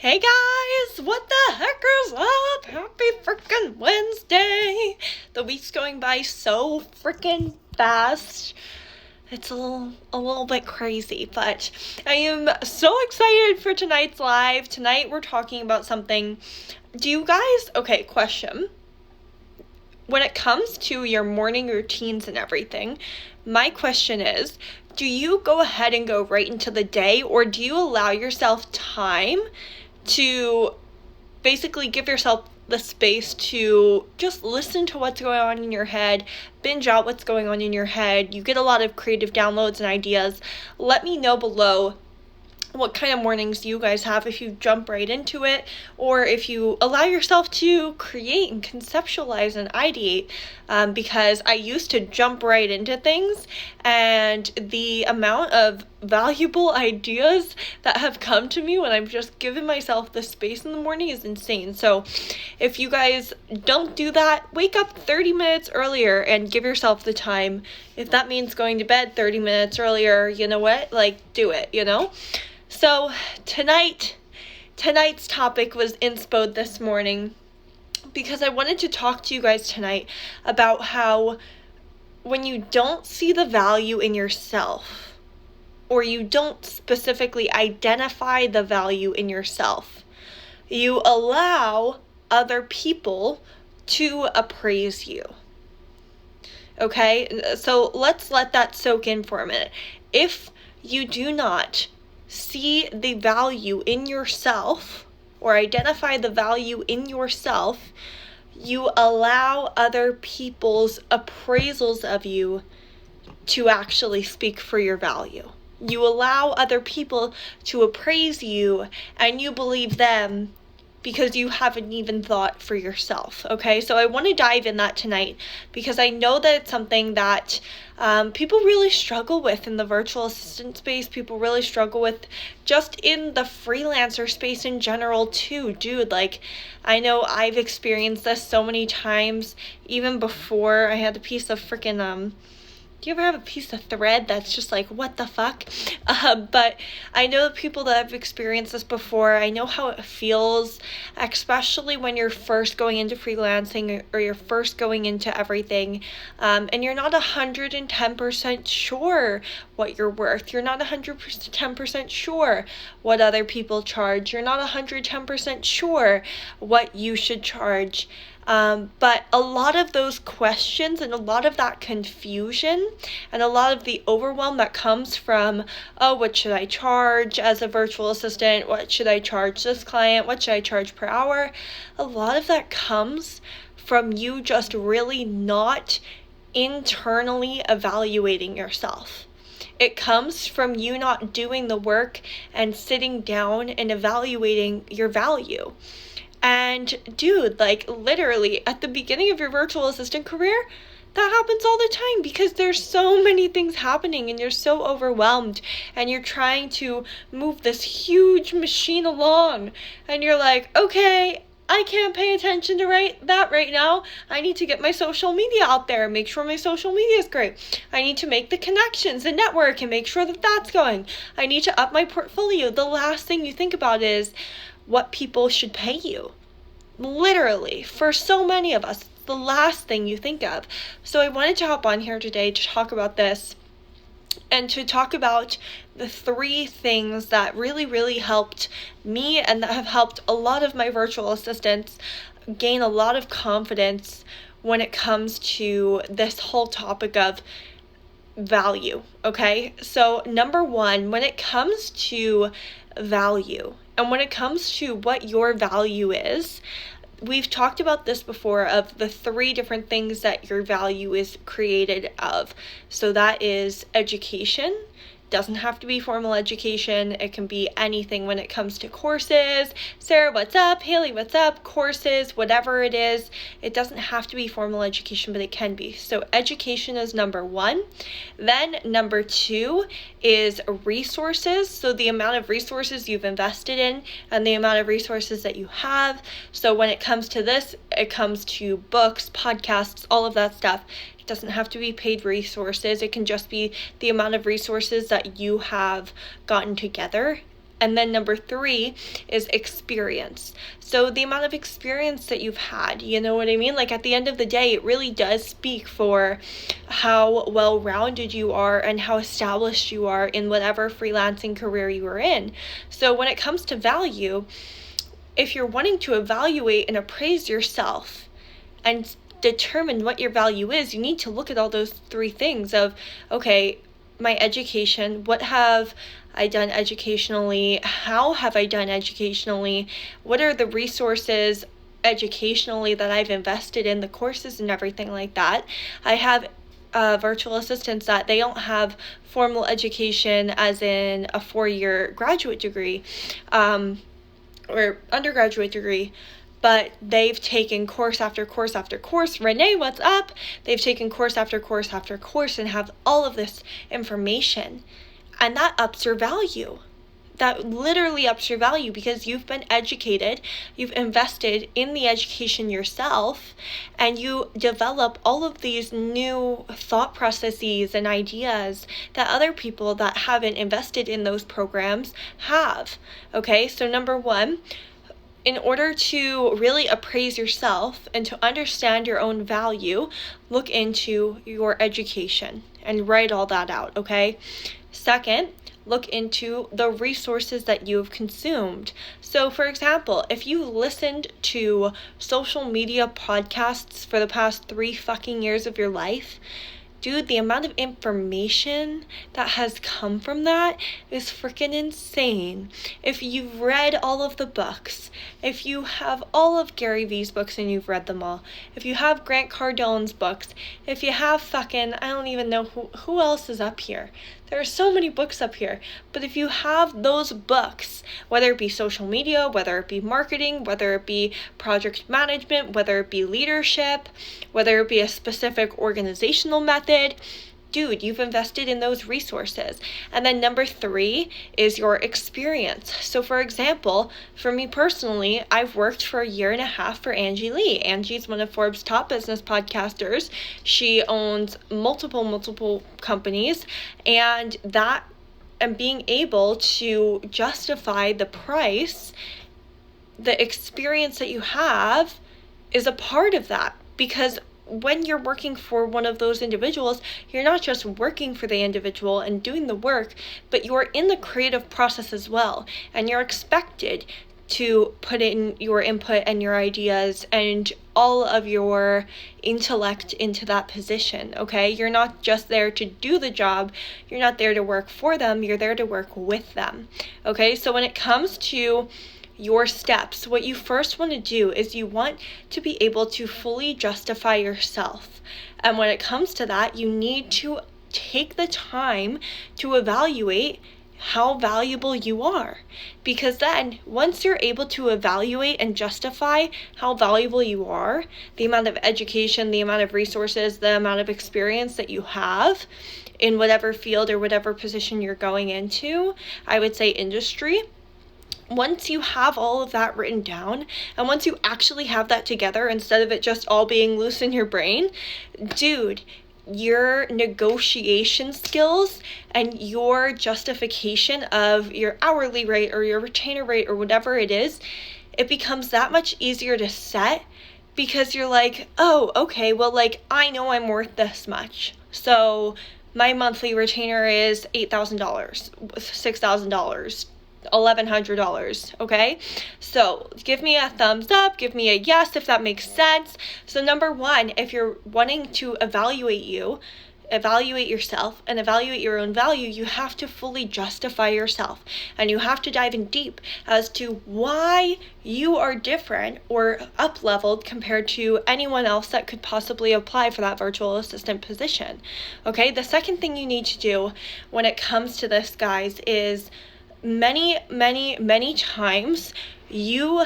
Hey guys, what the heck is up? Happy freaking Wednesday! The week's going by so freaking fast. It's a little bit crazy, but I am so excited for tonight's live. Tonight we're talking about something. Okay, question. When it comes to your morning routines and everything, my question is, do you go ahead and go right into the day, or do you allow yourself time to basically give yourself the space to just listen to what's going on in your head, binge out what's going on in your head? You get a lot of creative downloads and ideas. Let me know below what kind of mornings you guys have, if you jump right into it, or if you allow yourself to create and conceptualize and ideate, because I used to jump right into things, and the amount of valuable ideas that have come to me when I've just given myself the space in the morning is insane. So if you guys don't do that, wake up 30 minutes earlier and give yourself the time. If that means going to bed 30 minutes earlier, you know what? Do it, So tonight's topic was inspoed this morning because I wanted to talk to you guys tonight about how when you don't see the value in yourself, or you don't specifically identify the value in yourself, you allow other people to appraise you. Okay? So let's let that soak in for a minute. If you do not see the value in yourself, or identify the value in yourself, you allow other people's appraisals of you to actually speak for your value. You allow other people to appraise you, and you believe them because you haven't even thought for yourself, okay? So I want to dive in that tonight because I know that it's something that people really struggle with in the virtual assistant space. People really struggle with just in the freelancer space in general too. Dude, I know I've experienced this so many times, even before I had a piece of freaking do you ever have a piece of thread that's just what the fuck? But I know the people that have experienced this before. I know how it feels, especially when you're first going into freelancing, or you're first going into everything, and you're not 110% sure what you're worth. You're not 110% sure what other people charge. You're not 110% sure what you should charge. But a lot of those questions and a lot of that confusion and a lot of the overwhelm that comes from, what should I charge as a virtual assistant? What should I charge this client? What should I charge per hour? A lot of that comes from you just really not internally evaluating yourself. It comes from you not doing the work and sitting down and evaluating your value. And dude, literally at the beginning of your virtual assistant career, that happens all the time because there's so many things happening and you're so overwhelmed and you're trying to move this huge machine along and you're like, okay, I can't pay attention to that right now. I need to get my social media out there and make sure my social media is great. I need to make the connections and network and make sure that that's going. I need to up my portfolio. The last thing you think about is what people should pay you. Literally, for so many of us, it's the last thing you think of. So I wanted to hop on here today to talk about this and to talk about the 3 things that really, really helped me and that have helped a lot of my virtual assistants gain a lot of confidence when it comes to this whole topic of value, okay? So number 1, when it comes to value, and when it comes to what your value is, we've talked about this before, of the 3 different things that your value is created of. So that is education. Doesn't have to be formal education. It can be anything when it comes to courses. Sarah, what's up? Haley, what's up? Courses, whatever it is. It doesn't have to be formal education, but it can be. So education is number 1. Then number 2 is resources. So the amount of resources you've invested in and the amount of resources that you have. So when it comes to this, it comes to books, podcasts, all of that stuff. Doesn't have to be paid resources. It can just be the amount of resources that you have gotten together And then number 3 is experience. So the amount of experience that you've had, you know what I mean? Like at the end of the day, it really does speak for how well-rounded you are and how established you are in whatever freelancing career you are in. So when it comes to value, if you're wanting to evaluate and appraise yourself and determine what your value is, you need to look at all those 3 things of, okay, my education, what have I done educationally? How have I done educationally? What are the resources educationally that I've invested in, the courses and everything like that? I have virtual assistants that they don't have formal education as in a 4-year graduate degree or undergraduate degree, but they've taken course after course after course. Renee, what's up? They've taken course after course after course and have all of this information. And that ups your value. That literally ups your value because you've been educated, you've invested in the education yourself, and you develop all of these new thought processes and ideas that other people that haven't invested in those programs have. Okay, so number 1, in order to really appraise yourself and to understand your own value, look into your education and write all that out, okay? Second, look into the resources that you've consumed. So for example, if you listened to social media podcasts for the past 3 fucking years of your life, dude, the amount of information that has come from that is freaking insane. If you've read all of the books, if you have all of Gary Vee's books and you've read them all, if you have Grant Cardone's books, if you have fucking, I don't even know who else is up here. There are so many books up here, but if you have those books, whether it be social media, whether it be marketing, whether it be project management, whether it be leadership, whether it be a specific organizational method, dude, you've invested in those resources. And then number 3 is your experience. So for example, for me personally, I've worked for 1.5 years for Angie Lee. Angie's one of Forbes' top business podcasters. She owns multiple companies, and being able to justify the price, the experience that you have is a part of that, because when you're working for one of those individuals, you're not just working for the individual and doing the work, but you're in the creative process as well. And you're expected to put in your input and your ideas and all of your intellect into that position, okay? You're not just there to do the job. You're not there to work for them. You're there to work with them, okay? So when it comes to your steps, what you first want to do is you want to be able to fully justify yourself. And when it comes to that, you need to take the time to evaluate how valuable you are. Because then, once you're able to evaluate and justify how valuable you are, the amount of education, the amount of resources, the amount of experience that you have in whatever field or whatever position you're going into, I would say industry, once you have all of that written down, and once you actually have that together instead of it just all being loose in your brain, dude, your negotiation skills and your justification of your hourly rate or your retainer rate or whatever it is, it becomes that much easier to set, because you're like, oh, okay, well, like, I know I'm worth this much. So my monthly retainer is $8,000, $6,000, $1,100, okay? So give me a thumbs up, give me a yes if that makes sense. So number 1, if you're wanting to evaluate yourself and evaluate your own value, you have to fully justify yourself, and you have to dive in deep as to why you are different or up-leveled compared to anyone else that could possibly apply for that virtual assistant position, okay? The second thing you need to do when it comes to this, guys, is many times you,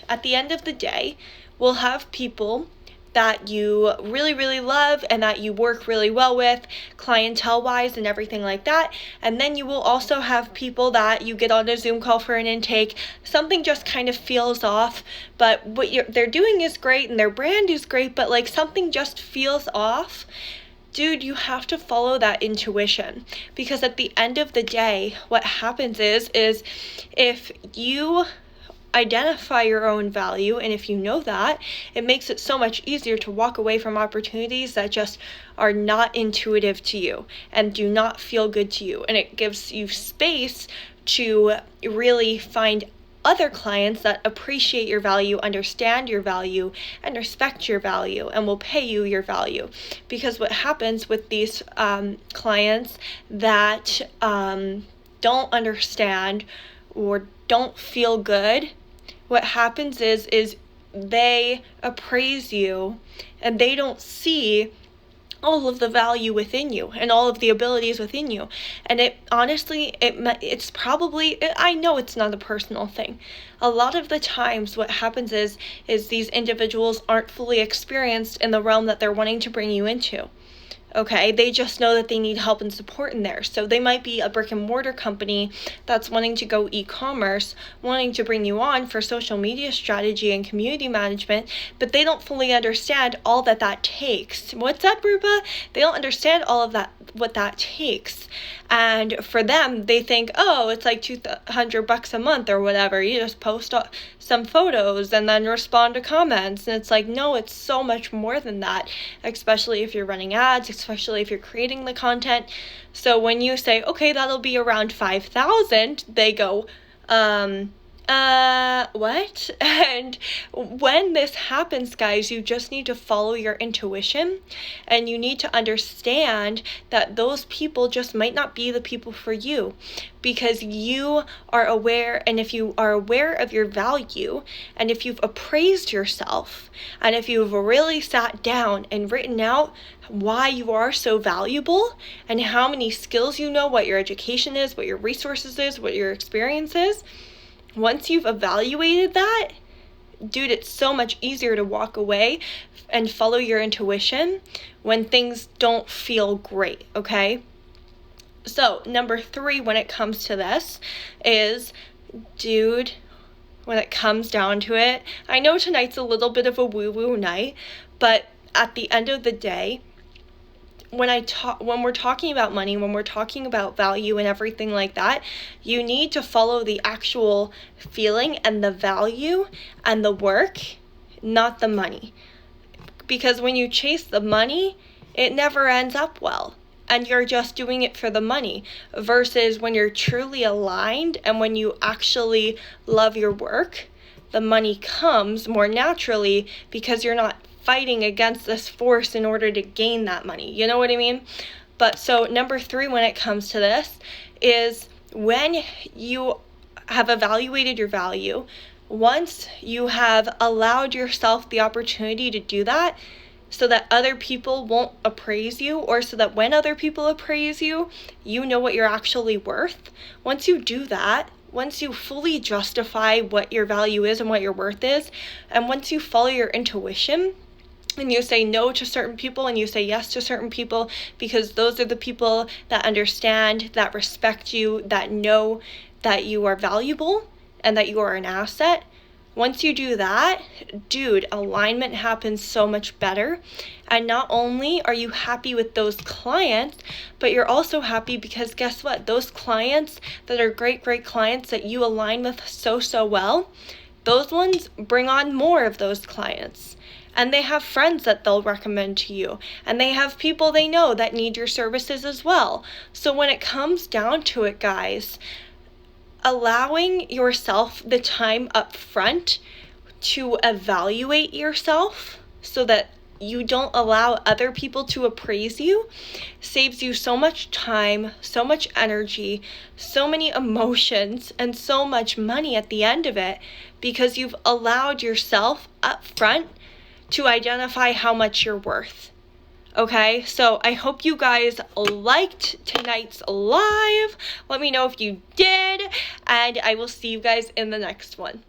at the end of the day, will have people that you really love and that you work really well with, clientele wise and everything like that. And then you will also have people that you get on a Zoom call for an intake, something just kind of feels off, but what they're doing is great and their brand is great, but like something just feels off. dude, you have to follow that intuition, because at the end of the day, what happens is if you identify your own value, and if you know that, it makes it so much easier to walk away from opportunities that just are not intuitive to you and do not feel good to you. And it gives you space to really find other clients that appreciate your value, understand your value, and respect your value, and will pay you your value. Because what happens with these clients that don't understand or don't feel good, what happens is they appraise you and they don't see all of the value within you and all of the abilities within you. And it honestly, it's probably, I know it's not a personal thing. A lot of the times what happens is these individuals aren't fully experienced in the realm that they're wanting to bring you into. Okay, they just know that they need help and support in there. So they might be a brick and mortar company that's wanting to go e-commerce, wanting to bring you on for social media strategy and community management, but they don't fully understand all that takes. What's up, Rupa? They don't understand all of that, what that takes. And for them, they think, oh, it's like $200 a month or whatever. You just post some photos and then respond to comments. And it's like, no, it's so much more than that, especially if you're running ads, especially if you're creating the content. So when you say, okay, that'll be around 5,000, they go, what? And when this happens, guys, you just need to follow your intuition, and you need to understand that those people just might not be the people for you, because you are aware. And if you are aware of your value, and if you've appraised yourself, and if you've really sat down and written out why you are so valuable and how many skills you know, what your education is, what your resources is, what your experience is, once you've evaluated that, dude, it's so much easier to walk away and follow your intuition when things don't feel great, okay? So, number 3, when it comes to this, is, dude, when it comes down to it, I know tonight's a little bit of a woo-woo night, but at the end of the day, when we're talking about money, when we're talking about value and everything like that, you need to follow the actual feeling and the value and the work, not the money. Because when you chase the money, it never ends up well, and you're just doing it for the money, versus when you're truly aligned and when you actually love your work, the money comes more naturally because you're not fighting against this force in order to gain that money. You know what I mean? But so number 3, when it comes to this, is when you have evaluated your value, once you have allowed yourself the opportunity to do that, so that other people won't appraise you, or so that when other people appraise you, you know what you're actually worth. Once you do that, once you fully justify what your value is and what your worth is, and once you follow your intuition, and you say no to certain people and you say yes to certain people, because those are the people that understand, that respect you, that know that you are valuable and that you are an asset. Once you do that, dude, alignment happens so much better. And not only are you happy with those clients, but you're also happy because guess what? Those clients that are great clients that you align with so well, those ones bring on more of those clients. And they have friends that they'll recommend to you. And they have people they know that need your services as well. So when it comes down to it, guys, allowing yourself the time up front to evaluate yourself so that you don't allow other people to appraise you saves you so much time, so much energy, so many emotions, and so much money at the end of it, because you've allowed yourself up front to identify how much you're worth. Okay, so I hope you guys liked tonight's live. Let me know if you did, and I will see you guys in the next one.